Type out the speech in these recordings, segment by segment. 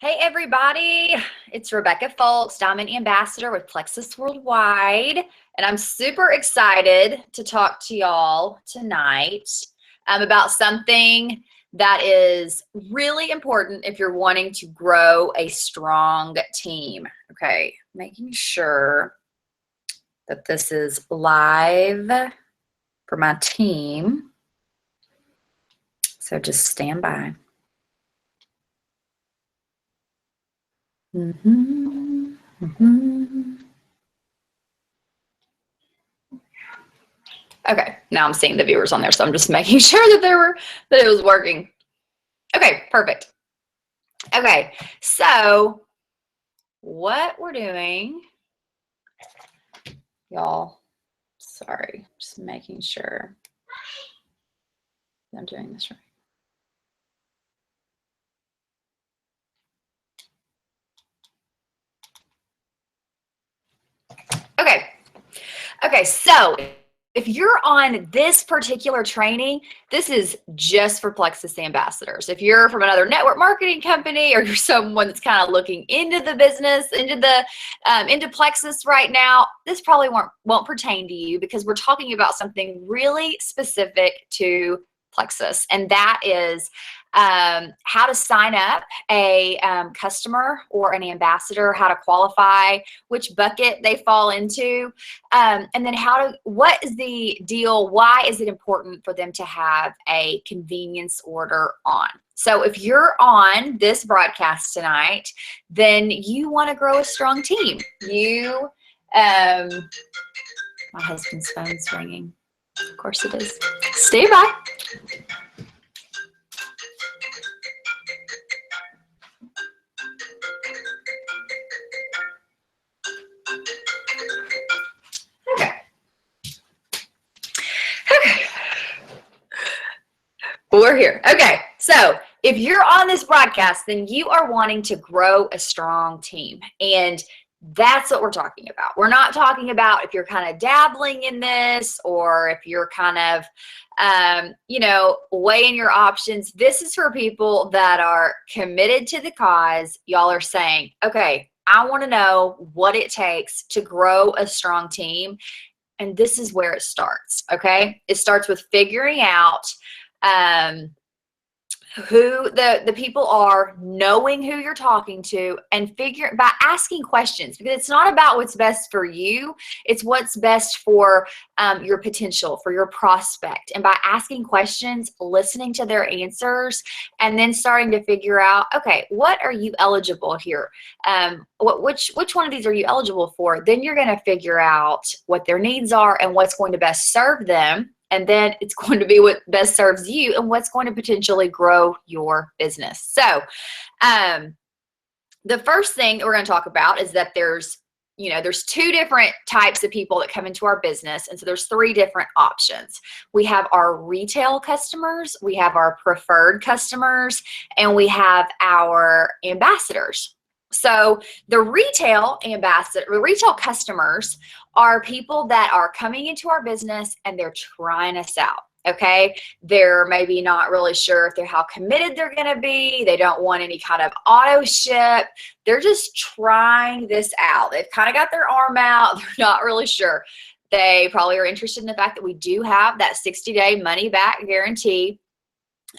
Hey everybody, it's Rebecca Folks, Diamond Ambassador with Plexus Worldwide, and I'm super excited to talk to y'all tonight about something that is really important if you're wanting to grow a strong team. Okay, making sure that this is live for my team, so just stand by. Okay, now I'm seeing the viewers on there, so I'm just making sure that it was working. Okay, perfect. Okay, so what we're doing, y'all, sorry, just making sure I'm doing this right. Okay, so if you're on this particular training, this is just for Plexus ambassadors. If you're from another network marketing company, or you're someone that's kind of looking into the business, into Plexus right now, this probably won't pertain to you, because we're talking about something really specific to Plexus, and that is how to sign up a customer or an ambassador, how to qualify, which bucket they fall into, and then what is the deal? Why is it important for them to have a convenience order on? So if you're on this broadcast tonight, then you want to grow a strong team. My husband's phone's ringing. Of course it is. Stay by. We're here. Okay, so if you're on this broadcast, then you are wanting to grow a strong team, and that's what we're talking about. We're not talking about if you're kind of dabbling in this, or if you're kind of weighing your options. This is for people that are committed to the cause. Y'all are saying, okay, I want to know what it takes to grow a strong team, and this is where it starts. Okay, it starts with figuring out who the people are, knowing who you're talking to, and by asking questions, because it's not about what's best for you, it's what's best for your potential, for your prospect. And by asking questions, listening to their answers, and then starting to figure out, okay, what are you eligible here? Which one of these are you eligible for? Then you're going to figure out what their needs are and what's going to best serve them. And then it's going to be what best serves you and what's going to potentially grow your business. So the first thing that we're going to talk about is that there's two different types of people that come into our business. And so there's three different options. We have our retail customers, we have our preferred customers, and we have our ambassadors. So the retail customers are people that are coming into our business and they're trying us out. Okay, they're maybe not really sure how committed they're going to be. They don't want any kind of auto ship. They're just trying this out. They've kind of got their arm out. They're not really sure. They probably are interested in the fact that we do have that 60-day money back guarantee.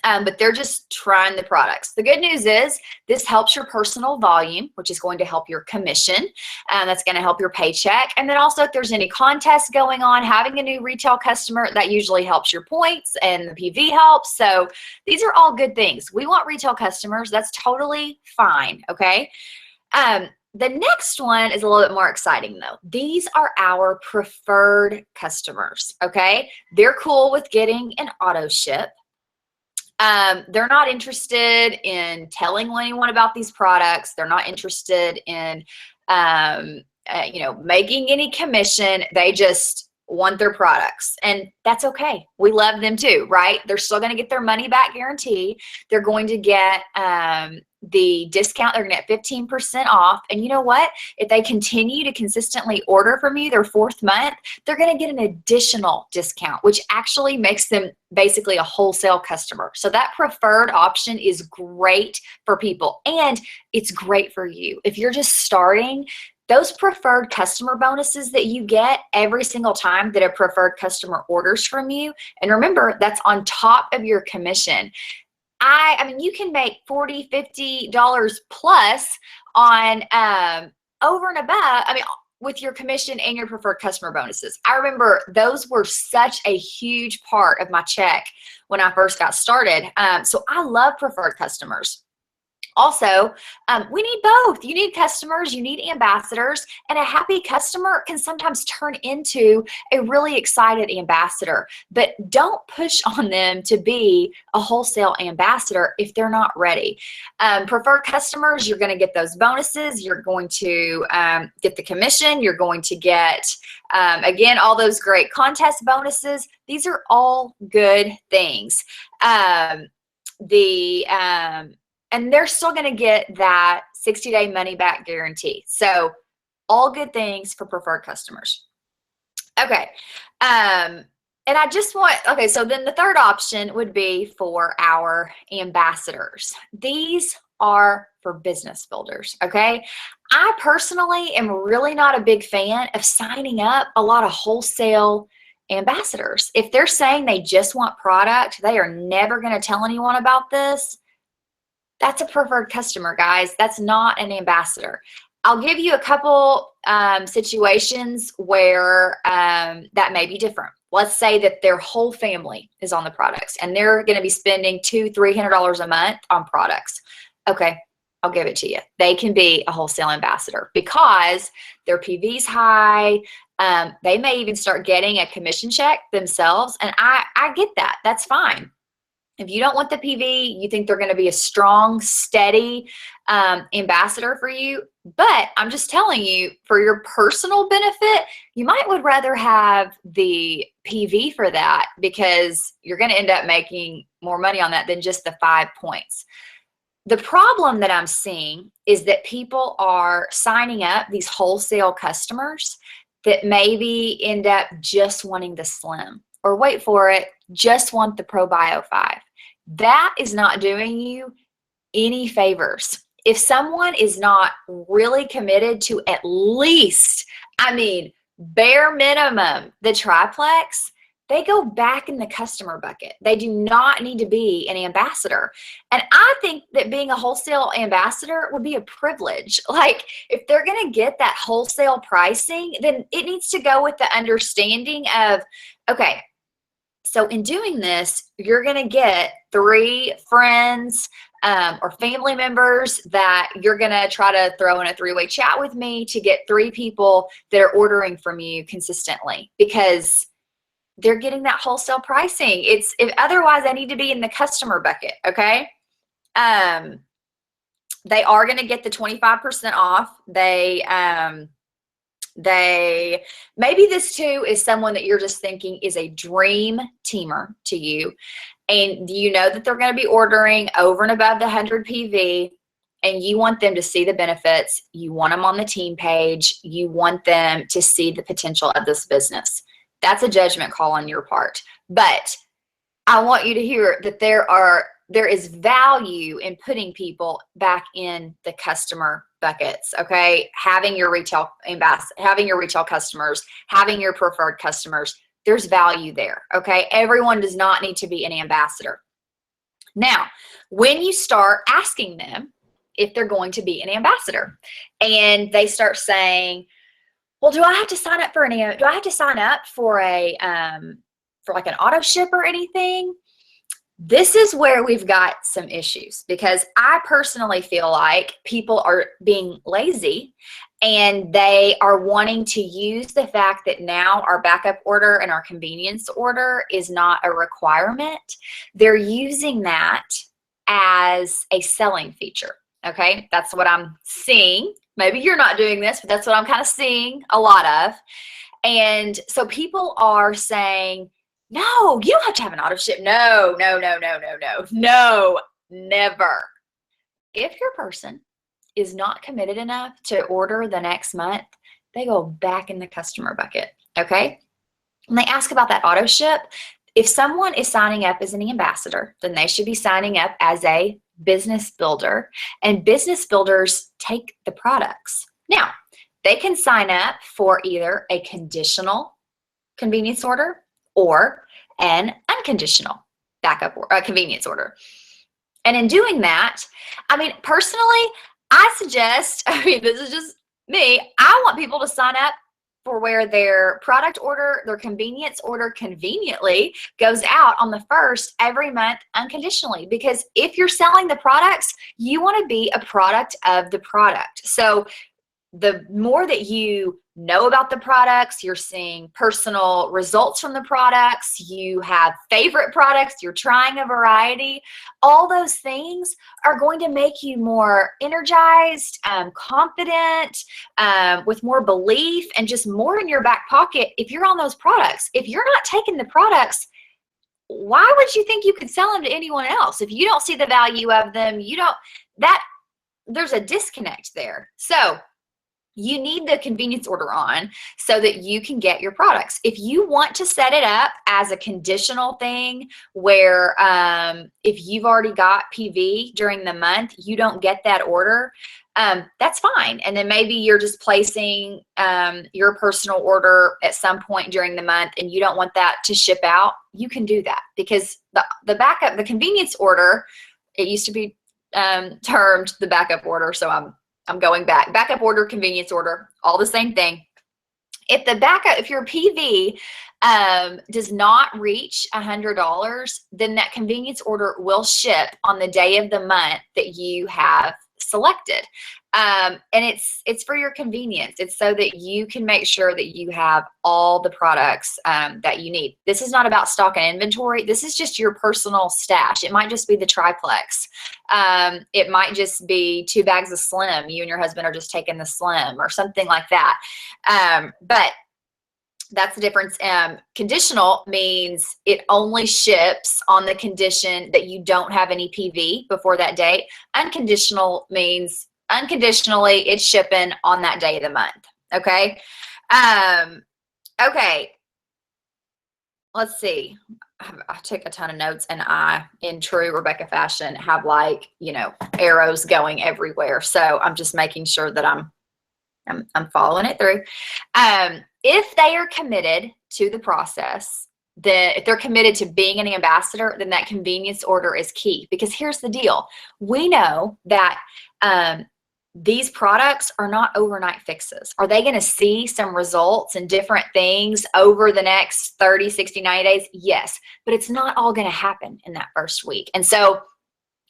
But they're just trying the products. The good news is this helps your personal volume, which is going to help your commission. That's going to help your paycheck. And then also, if there's any contests going on, having a new retail customer, that usually helps your points, and the PV helps. So these are all good things. We want retail customers. That's totally fine. Okay. The next one is a little bit more exciting though. These are our preferred customers. Okay. They're cool with getting an auto ship. They're not interested in telling anyone about these products. They're not interested in, making any commission. They just want their products, and that's okay. We love them too, right? They're still going to get their money back guarantee. They're going to get the discount. They're going to get 15% off. And you know what? If they continue to consistently order from you their 4th month, they're going to get an additional discount, which actually makes them basically a wholesale customer. So that preferred option is great for people, and it's great for you. If you're just starting, those preferred customer bonuses that you get every single time that a preferred customer orders from you, and remember, that's on top of your commission. I mean, you can make $40, $50 plus on over and above, I mean, with your commission and your preferred customer bonuses. I remember those were such a huge part of my check when I first got started. So I love preferred customers. Also, we need both. You need customers, you need ambassadors, and a happy customer can sometimes turn into a really excited ambassador. But don't push on them to be a wholesale ambassador if they're not ready. Preferred customers, you're going to get those bonuses. You're going to get the commission. You're going to get, again, all those great contest bonuses. These are all good things. And they're still going to get that 60-day money back guarantee. So all good things for preferred customers. Okay. And I just want, okay, so then the third option would be for our ambassadors. These are for business builders, okay? I personally am really not a big fan of signing up a lot of wholesale ambassadors. If they're saying they just want product, they are never going to tell anyone about this. That's a preferred customer, guys. That's not an ambassador. I'll give you a couple situations where that may be different. Let's say that their whole family is on the products and they're going to be spending $200, $300 a month on products. Okay, I'll give it to you. They can be a wholesale ambassador because their PV is high. They may even start getting a commission check themselves, and I get that. That's fine. If you don't want the PV, you think they're going to be a strong, steady ambassador for you. But I'm just telling you, for your personal benefit, you might would rather have the PV for that because you're going to end up making more money on that than just the 5 points. The problem that I'm seeing is that people are signing up these wholesale customers that maybe end up just wanting the Slim, or wait for it, just want the ProBio 5. That is not doing you any favors. If someone is not really committed to at least, I mean, bare minimum, the triplex, they go back in the customer bucket. They do not need to be an ambassador. And I think that being a wholesale ambassador would be a privilege. Like, if they're going to get that wholesale pricing, then it needs to go with the understanding of, okay, so in doing this, you're going to get 3 friends or family members that you're going to try to throw in a 3-way chat with me to get 3 people that are ordering from you consistently, because they're getting that wholesale pricing. If otherwise I need to be in the customer bucket. Okay. They are going to get the 25% off. Maybe this too is someone that you're just thinking is a dream teamer to you, and you know that they're going to be ordering over and above the 100 PV, and you want them to see the benefits. You want them on the team page. You want them to see the potential of this business. That's a judgment call on your part, but I want you to hear that there is value in putting people back in the customer buckets. Okay, having your retail customers, having your preferred customers, there's value there. Okay, everyone does not need to be an ambassador. Now, when you start asking them if they're going to be an ambassador, and they start saying, well, do I have to sign up for like an auto ship or anything? This is where we've got some issues, because I personally feel like people are being lazy and they are wanting to use the fact that now our backup order and our convenience order is not a requirement. They're using that as a selling feature. Okay, that's what I'm seeing. Maybe you're not doing this, but that's what I'm kind of seeing a lot of. And so people are saying, no, you don't have to have an auto ship. No, no, no, no, no, no, no, never. If your person is not committed enough to order the next month, they go back in the customer bucket, okay? When they ask about that auto ship, if someone is signing up as an ambassador, then they should be signing up as a business builder, and business builders take the products. Now, they can sign up for either a conditional convenience order or an unconditional backup or convenience order. And in doing that, I mean, personally, I suggest, I mean, this is just me, I want people to sign up for where their product order, their convenience order conveniently goes out on the 1st every month unconditionally. Because if you're selling the products, you want to be a product of the product. So the more that you know about the products, you're seeing personal results from the products, you have favorite products, you're trying a variety, all those things are going to make you more energized, confident, with more belief, and just more in your back pocket if you're on those products. If you're not taking the products, why would you think you could sell them to anyone else? If you don't see the value of them, there's a disconnect there. So you need the convenience order on so that you can get your products. If you want to set it up as a conditional thing where if you've already got PV during the month, you don't get that order, that's fine. And then maybe you're just placing your personal order at some point during the month and you don't want that to ship out, you can do that. Because the backup, the convenience order, it used to be termed the backup order, so I'm going back. Backup order, convenience order, all the same thing. If your PV does not reach $100, then that convenience order will ship on the day of the month that you have selected. And it's for your convenience. It's so that you can make sure that you have all the products that you need. This is not about stock and inventory. This is just your personal stash. It might just be the triplex. It might just be 2 bags of Slim. You and your husband are just taking the Slim or something like that. But that's the difference. Conditional means it only ships on the condition that you don't have any PV before that date. Unconditional means unconditionally it's shipping on that day of the month. Okay. Okay. Let's see. I took a ton of notes, and I, in true Rebecca fashion, have arrows going everywhere. So I'm just making sure that I'm following it through. If they are committed to the process, if they're committed to being an ambassador, then that convenience order is key. Because here's the deal. We know that these products are not overnight fixes. Are they going to see some results and different things over the next 30, 60, 90 days? Yes, but it's not all going to happen in that first week. And so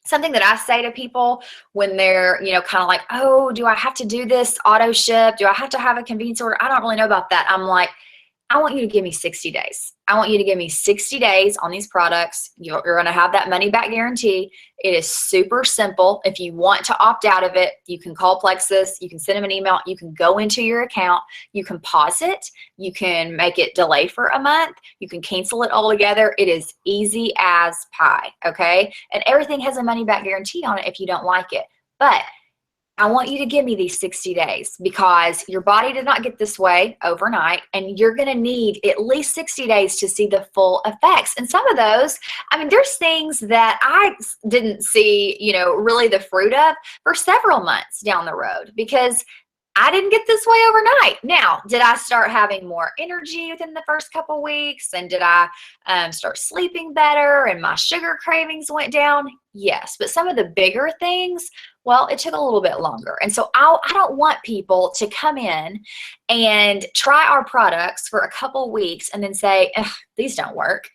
something that I say to people when they're, kind of like, oh, do I have to do this auto ship? Do I have to have a convenience order? I don't really know about that. I'm like, I want you to give me 60 days. I want you to give me 60 days on these products. You're going to have that money back guarantee. It is super simple. If you want to opt out of it, you can call Plexus. You can send them an email. You can go into your account. You can pause it. You can make it delay for a month. You can cancel it altogether. It is easy as pie, okay? And everything has a money back guarantee on it if you don't like it. But I want you to give me these 60 days because your body did not get this way overnight, and you're going to need at least 60 days to see the full effects. And some of those, there's things that I didn't see, really the fruit of for several months down the road because I didn't get this way overnight. Now, did I start having more energy within the first couple weeks? And did I start sleeping better and my sugar cravings went down? Yes. But some of the bigger things, well, it took a little bit longer. And so I don't want people to come in and try our products for a couple weeks and then say, these don't work.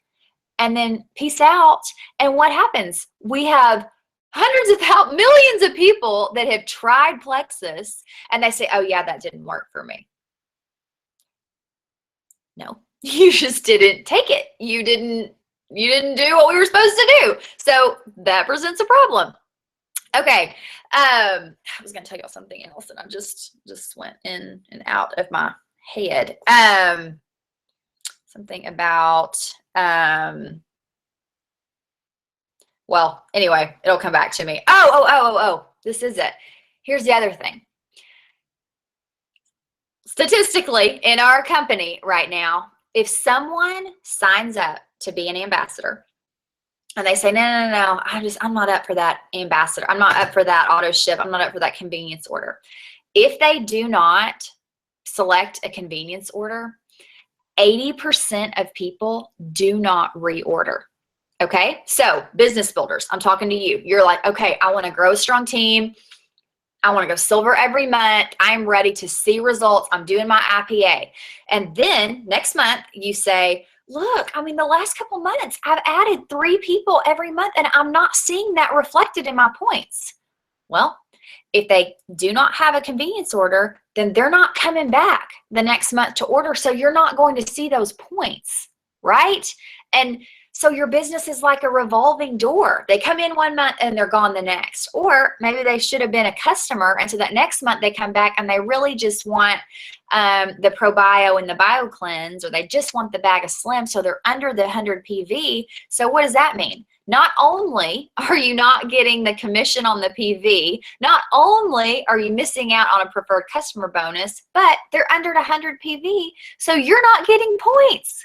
And then peace out. And what happens? We have millions of people that have tried Plexus and they say, oh yeah, that didn't work for me. No, you just didn't take it. You didn't do what we were supposed to do. So that presents a problem. Okay. I was going to tell y'all something else and I just went in and out of my head. Something about, well, anyway, it'll come back to me. Oh, this is it. Here's the other thing. Statistically, in our company right now, if someone signs up to be an ambassador and they say, no, I'm not up for that ambassador. I'm not up for that auto ship. I'm not up for that convenience order. If they do not select a convenience order, 80% of people do not reorder. Okay, so business builders, I'm talking to you. You're like, okay, I want to grow a strong team. I want to go silver every month. I'm ready to see results. I'm doing my IPA. And then next month you say, look, I mean, the last couple months I've added 3 people every month and I'm not seeing that reflected in my points. Well, if they do not have a convenience order, then they're not coming back the next month to order. So you're not going to see those points, right? And so your business is like a revolving door. They come in one month and they're gone the next. Or maybe they should have been a customer, and so that next month they come back and they really just want the ProBio and the BioCleanse, or they just want the bag of Slim, so they're under the 100 PV. So what does that mean? Not only are you not getting the commission on the PV, not only are you missing out on a preferred customer bonus, but they're under 100 PV, so you're not getting points.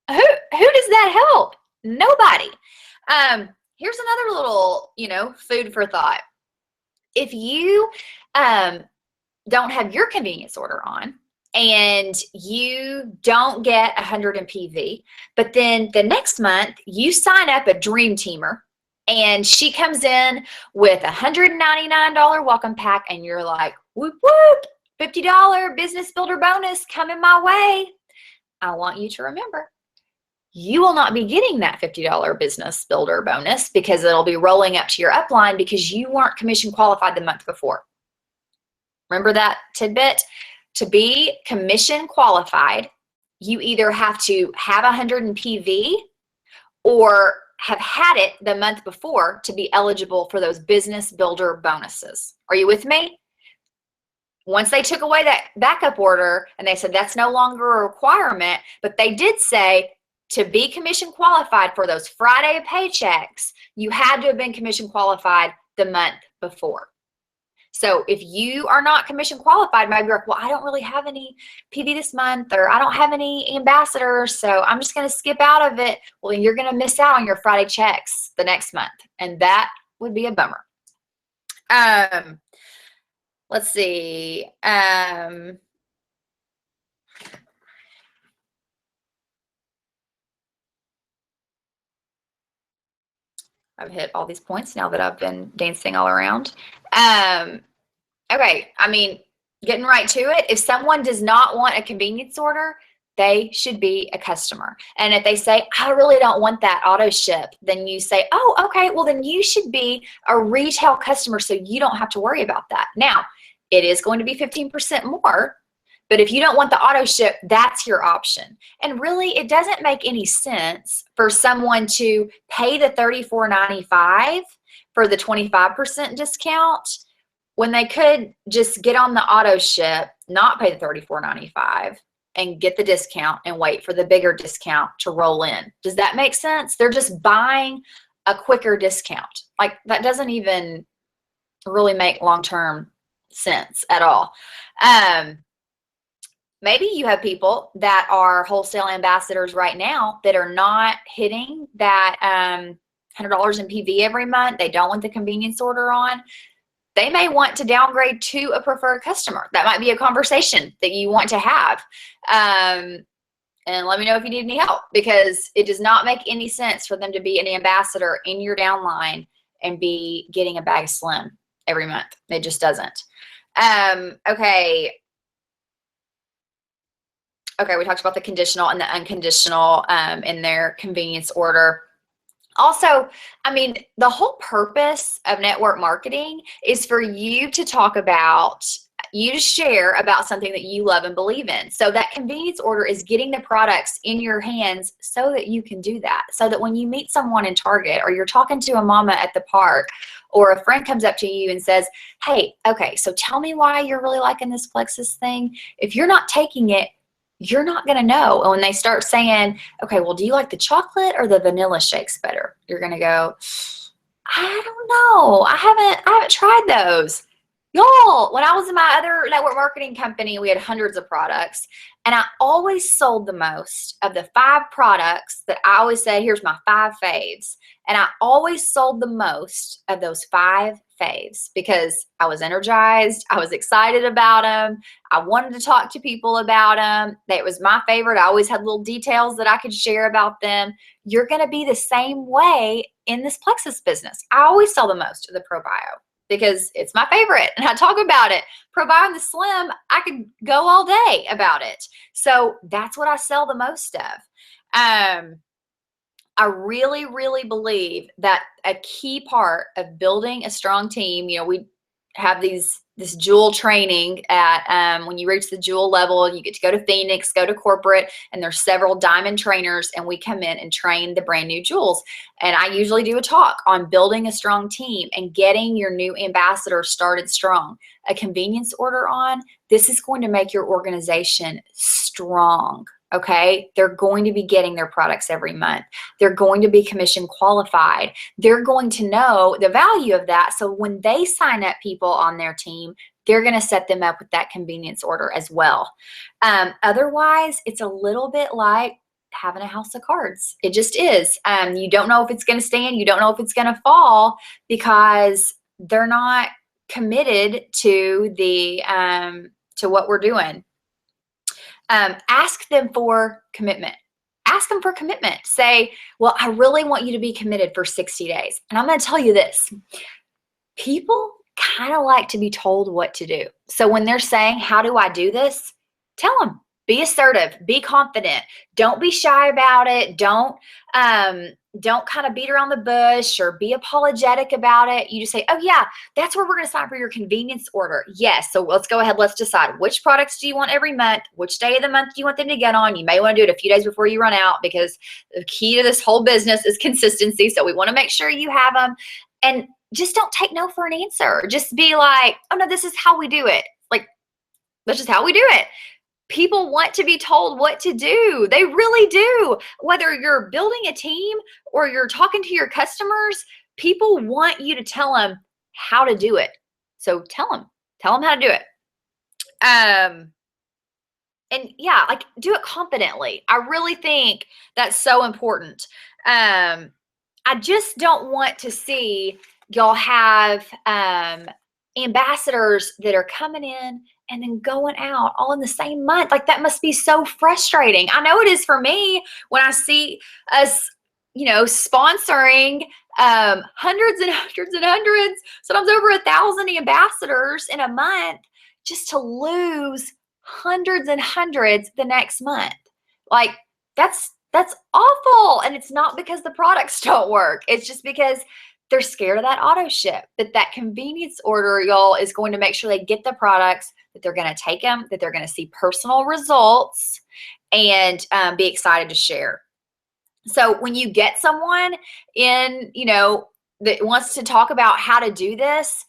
Who does that help? Nobody. Here's another little, food for thought. If you don't have your convenience order on and you don't get 100 in PV, but then the next month you sign up a dream teamer and she comes in with a $199 welcome pack and you're like, whoop, whoop, $50 business builder bonus coming my way. I want you to remember, you will not be getting that $50 business builder bonus because it'll be rolling up to your upline because you weren't commission qualified the month before. Remember that tidbit? To be commission qualified, you either have to have 100 in PV or have had it the month before to be eligible for those business builder bonuses. Are you with me? Once they took away that backup order and they said that's no longer a requirement, but they did say, to be commission qualified for those Friday paychecks, you had to have been commission qualified the month before. So if you are not commission qualified, maybe you're like, well, I don't really have any PV this month, or I don't have any ambassadors, so I'm just going to skip out of it. Well, then you're going to miss out on your Friday checks the next month, and that would be a bummer. Let's see. I've hit all these points now that I've been dancing all around. Okay, I mean, getting right to it, if someone does not want a convenience order, they should be a customer. And if they say, I really don't want that auto ship, then you say, oh, okay, well then you should be a retail customer so you don't have to worry about that. Now, it is going to be 15% more, but if you don't want the auto ship, that's your option. And really, it doesn't make any sense for someone to pay the $34.95 for the 25% discount when they could just get on the auto ship, not pay the $34.95, and get the discount and wait for the bigger discount to roll in. Does that make sense? They're just buying a quicker discount. Like, that doesn't even really make long-term sense at all. Maybe you have people that are wholesale ambassadors right now that are not hitting that $100 in PV every month. They don't want the convenience order on. They may want to downgrade to a preferred customer. That might be a conversation that you want to have. And let me know if you need any help, because it does not make any sense for them to be an ambassador in your downline and be getting a bag of Slim every month. It just doesn't. Okay, we talked about the conditional and the unconditional in their convenience order. Also, I mean, the whole purpose of network marketing is for you to talk about you to share about something that you love and believe in. So that convenience order is getting the products in your hands so that you can do that. So that when you meet someone in Target, or you're talking to a mama at the park, or a friend comes up to you and says, hey, okay, so tell me why you're really liking this Plexus thing. If you're not taking it, you're not going to know. And when they start saying, okay, well, do you like the chocolate or the vanilla shakes better? You're going to go, I don't know. I haven't tried those. Y'all, when I was in my other network marketing company, we had hundreds of products, and I always sold the most of the 5 products that I always say, here's my 5 faves. And I always sold the most of those 5 faves because I was energized. I was excited about them. I wanted to talk to people about them. It was my favorite. I always had little details that I could share about them. You're going to be the same way in this Plexus business. I always sell the most of the ProBio because it's my favorite and I talk about it. ProBio and the Slim, I could go all day about it. So that's what I sell the most of. I really, really believe that a key part of building a strong team, we have this jewel training at, when you reach the jewel level, you get to go to Phoenix, go to corporate, and there's several diamond trainers, and we come in and train the brand new jewels. And I usually do a talk on building a strong team and getting your new ambassador started strong. A convenience order on, this is going to make your organization strong. Okay, they're going to be getting their products every month. They're going to be commission qualified. They're going to know the value of that. So when they sign up people on their team, they're going to set them up with that convenience order as well. Otherwise, it's a little bit like having a house of cards. It just is. You don't know if it's going to stand. You don't know if it's going to fall because they're not committed to to what we're doing. Ask them for commitment. Ask them for commitment. Say, well, I really want you to be committed for 60 days. And I'm going to tell you this. People kind of like to be told what to do. So when they're saying, how do I do this? Tell them. Be assertive. Be confident. Don't be shy about it. Don't kind of beat around the bush or be apologetic about it. You just say, oh yeah, that's where we're going to sign for your convenience order. Yes. So let's go ahead. Let's decide which products do you want every month? Which day of the month do you want them to get on? You may want to do it a few days before you run out because the key to this whole business is consistency. So we want to make sure you have them, and just don't take no for an answer. Just be like, oh no, this is how we do it. Like, that's just how we do it. People want to be told what to do. They really do. Whether you're building a team or you're talking to your customers, people want you to tell them how to do it. So tell them how to do it. And yeah, like do it confidently. I really think that's so important. I just don't want to see y'all have ambassadors that are coming in and then going out all in the same month. Like that must be so frustrating. I know it is for me when I see us, sponsoring hundreds and hundreds and hundreds, sometimes over 1,000 ambassadors in a month, just to lose hundreds and hundreds the next month. Like that's awful. And it's not because the products don't work. It's just because they're scared of that auto ship. But that convenience order, y'all, is going to make sure they get the products, that they're going to take them, that they're going to see personal results, and be excited to share. So when you get someone in, that wants to talk about how to do this,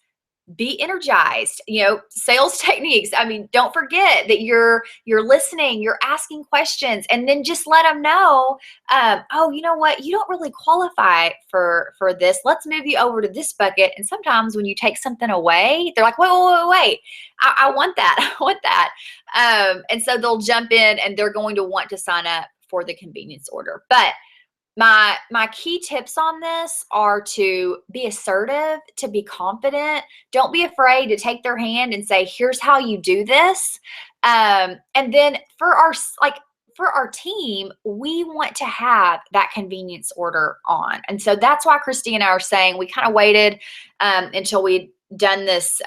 be energized, sales techniques. I mean, don't forget that you're listening, you're asking questions, and then just let them know, oh, you know what? You don't really qualify for this. Let's move you over to this bucket. And sometimes when you take something away, they're like, wait. I want that. I want that. And so they'll jump in and they're going to want to sign up for the convenience order. But my key tips on this are to be assertive, to be confident. Don't be afraid to take their hand and say, here's how you do this. And then for our team, we want to have that convenience order on. And so that's why Christy and I are saying we kind of waited until we'd done this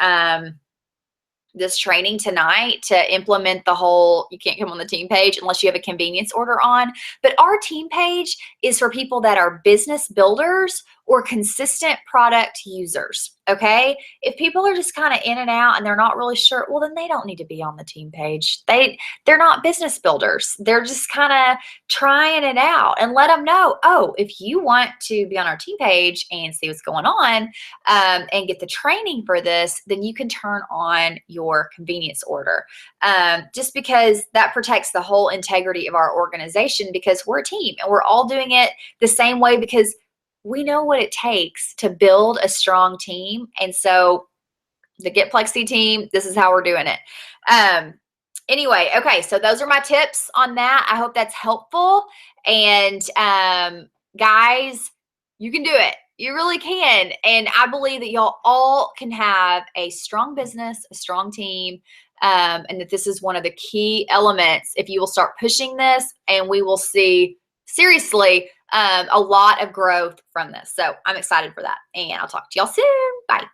training tonight to implement the whole, you can't come on the team page unless you have a convenience order on. But our team page is for people that are business builders or consistent product users. Okay. If people are just kind of in and out and they're not really sure, well, then they don't need to be on the team page. They're not business builders. They're just kind of trying it out, and let them know, oh, if you want to be on our team page and see what's going on, and get the training for this, then you can turn on your convenience order. Just because that protects the whole integrity of our organization, because we're a team and we're all doing it the same way, because we know what it takes to build a strong team. And so the Get Plexi team, this is how we're doing it. Anyway, okay, so those are my tips on that. I hope that's helpful. And guys, you can do it. You really can. And I believe that y'all all can have a strong business, a strong team, and that this is one of the key elements. If you will start pushing this, and we will see, seriously, a lot of growth from this. So I'm excited for that. And I'll talk to y'all soon. Bye.